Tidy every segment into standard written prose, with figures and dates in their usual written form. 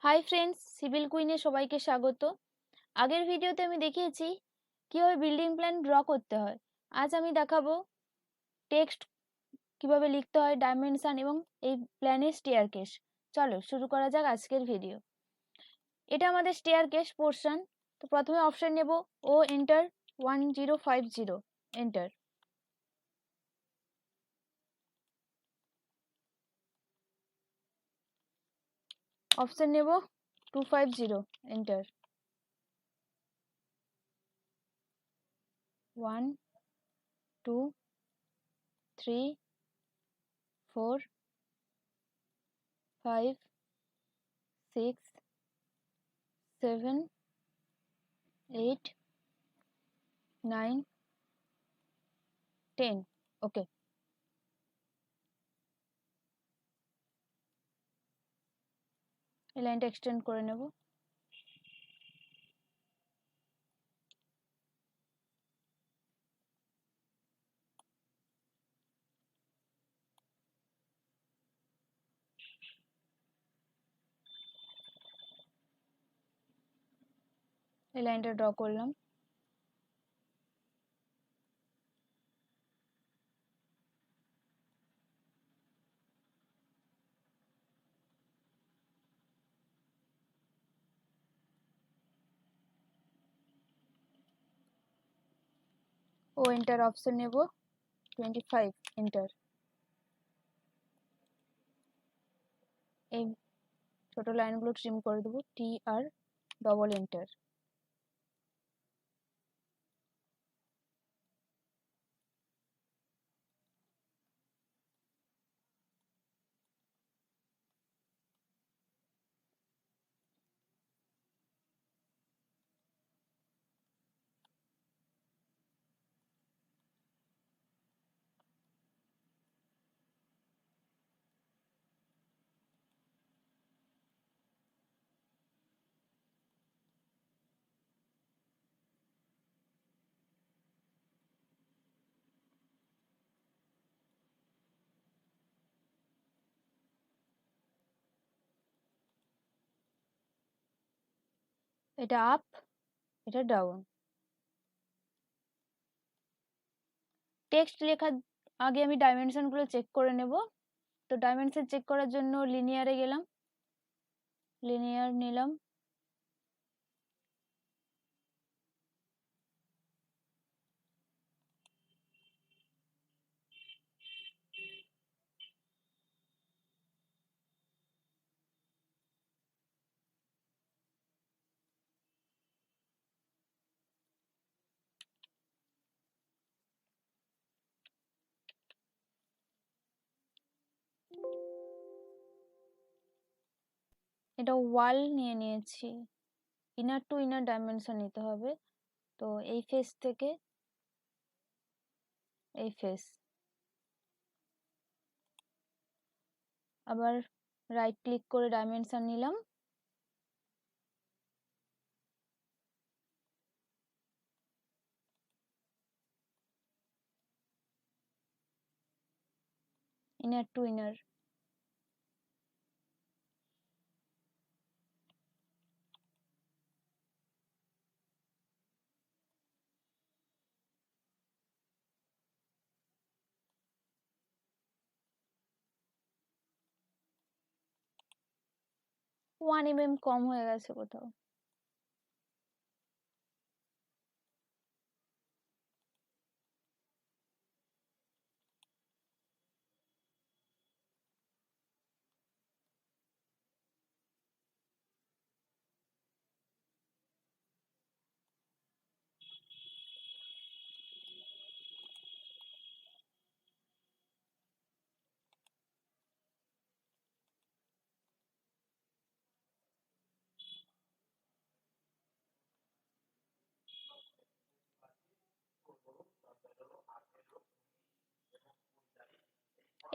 Hi friends, civil কুইনে সবাইকে স্বাগত। আগের ভিডিওতে আমি দেখিয়েছি কিভাবে বিল্ডিং প্ল্যান ড্র করতে হয়। আজ আমি দেখাবো টেক্সট কিভাবে লিখতে হয়, ডাইমেনশন এবং এই প্ল্যানের স্টেয়ারকেস। চলো শুরু করা যাক আজকের ভিডিও। এটা আমাদের স্টেয়ারকেস পোর্শন। তো প্রথমে অপশন নেব ও এন্টার 1050 এন্টার। অপশন নেব 250 এন্টার। 1 2 3 4 5 6 7 8 9 10 ওকে। এই লাইনটা এক্সটেন্ড করে নেব। এই লাইনটা ড্র করলাম। ও এন্টার অপশন নেব 25 এন্টার। এই ছোট লাইনগুলো ট্রিম করে দেবো, টি আর ডবল এন্টার। এটা আপ, এটা ডাউন। টেক্সট লেখার আগে আমি ডাইমেনশন গুলো চেক করে নেব। তো ডাইমেনশন চেক করার জন্য লিনিয়ারে গেলাম, লিনিয়ার নিলাম। এটা ওয়াল নিয়ে নিয়েছি, ইনার টু ইনার ডাইমেনশন নিতে হবে। তো এই ফেস থেকে এই ফেস, আবার রাইট ক্লিক করে ডাইমেনশন নিলাম। Inner to inner. ওয়ান কম হয়ে গেছে কোথাও।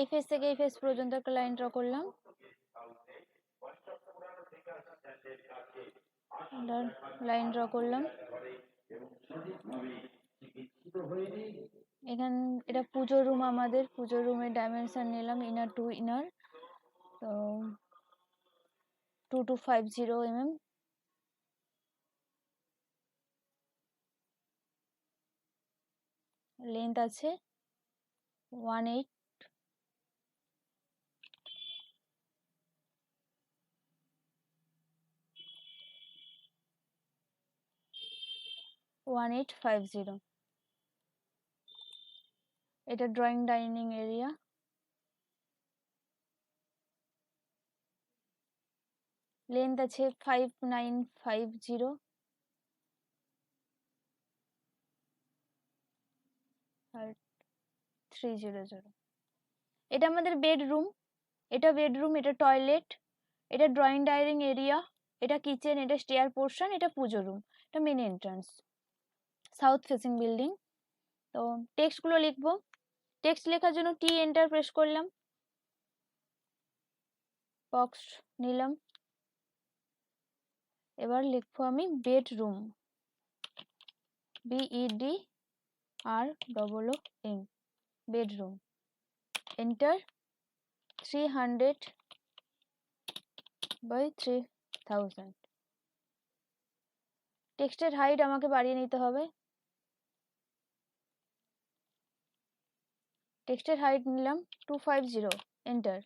এই ফেস থেকে এই ফেস পর্যন্ত একটা লাইন ড্র করলাম, লাইন ড্র করলাম। এখান এটা পুজো রুম, আমাদের পুজো রুমের ডাইমেনশন নিলাম ইনার টু ইনার। তো 2250 mm, লেন্থ আছে 18 1850। এটা ড্রয়িং ডাইনিং এরিয়া, লেন্থ আছে 5950 আর 300। এটা আমাদের বেডরুম, এটা বেডরুম, এটা টয়লেট, এটা ড্রয়িং ডাইনিং এরিয়া, এটা কিচেন, এটা স্টেয়ার পোর্শন, এটা পুজো রুম, এটা main entrance, south facing building. তো টেক্সটগুলো লিখবো। টেক্সট লেখার জন্য টি এন্টার প্রেস করলাম, বক্স নিলাম। এবার লিখবো আমি বেডরুম, BEDROOM, বেডরুম, এন্টার। 300/3000। টেক্সটের হাইট আমাকে বাড়িয়ে নিতে হবে। টেক্সটের হাইট নিলাম 250, এন্টার।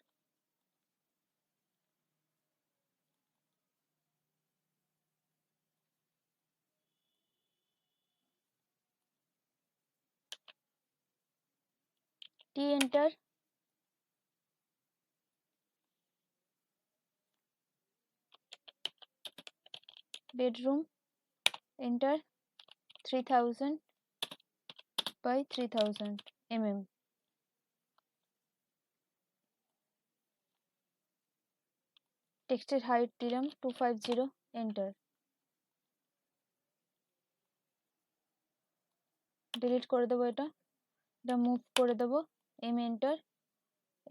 টি এন্টার। Bedroom, enter. 3000/3000 mm। টেক্সটের হাইট দিলাম 250, এন্টার। ডিলিট করে দেবো, এটা মুভ করে দেবো, এন্টার।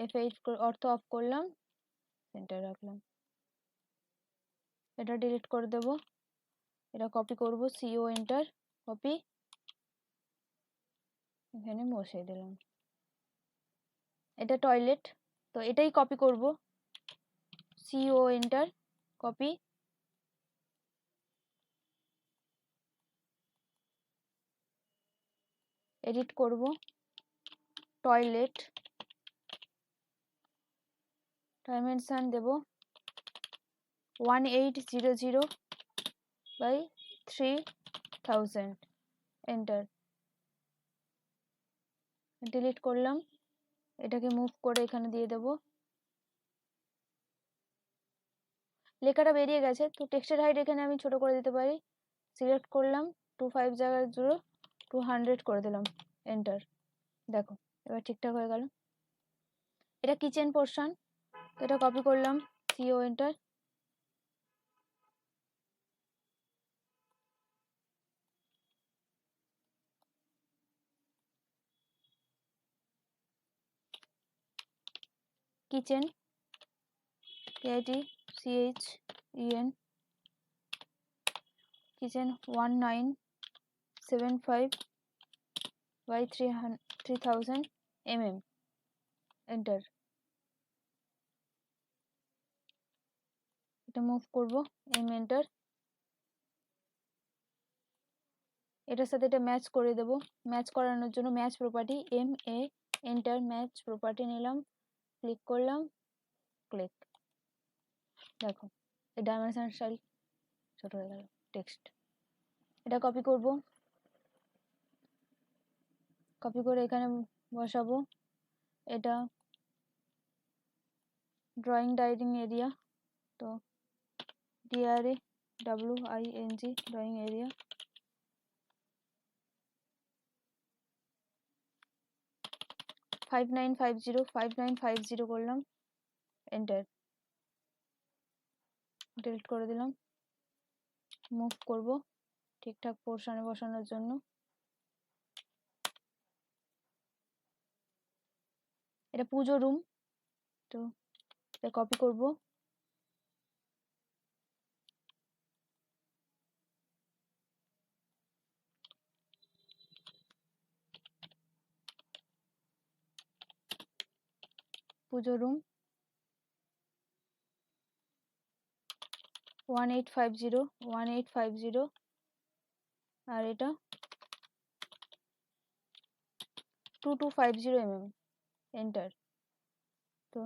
F8 অর্থ অফ করলাম, সেন্টার রাখলাম। এটা ডিলিট করে দেবো, এটা কপি করব, CO এন্টার, কপি, এখানে বসিয়ে দিলাম। এটা টয়লেট, তো এটাই কপি করব, CO এন্টার, কপি, এডিট করব, টয়লেট, ডাইমেনশন দেব 1800/3000, এন্টার। ডিলিট করলাম, এটাকে মুভ করে এখানে দিয়ে দেব। লেখাটা বেরিয়ে গেছে, তো টেক্সটের হাইট এখানে আমি ছোট করে দিতে পারি। সিলেক্ট করলাম, 25 জায়গায় 200 করে দিলাম, এন্টার। দেখো এবার ঠিকঠাক হয়ে গেল। এটা কিচেন পোর্শন, তো এটা কপি করলাম, CO enter. Kitchen, KITCHEN, kitchen 1975/3000 mm, enter. এটা মুভ করব, এন্টার। এটার সাথে এটা ম্যাচ করে দেব। ম্যাচ করানোর জন্য match property, MA, enter. Match property নিলাম, ক্লিক করলাম, ক্লিক। দেখো এই ডাইমেনশন স্টাইল ছোট হয়ে গেল। টেক্সট এটা কপি করব, কপি করে এখানে বসাবো। এটা ড্রয়িং ডাইনিং এরিয়া, তো DRAWING, ড্রয়িং এরিয়া, 5950 করলাম, এন্টার। ডিলিট করে দিলাম, মুভ করব ঠিকঠাক পোর্শনে বসানোর জন্য। এটা পুজো রুম, তো এটা কপি করব, পুজো রুম, 1850 1850 আর এটা 2250 mm। এন্টার। তো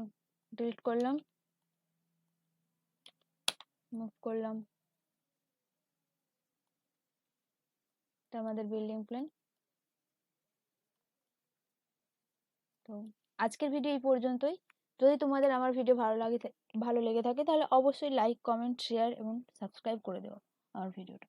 ডিলিট করলাম, মুভ করলাম, এটা আমাদের বিল্ডিং প্ল্যান। তো আজকের ভিডিও এই পর্যন্তই। যদি তোমাদের আমার ভিডিও ভালো লেগে থাকে তাহলে অবশ্যই লাইক, কমেন্ট, শেয়ার এবং সাবস্ক্রাইব করে দেবো আমার ভিডিওটা।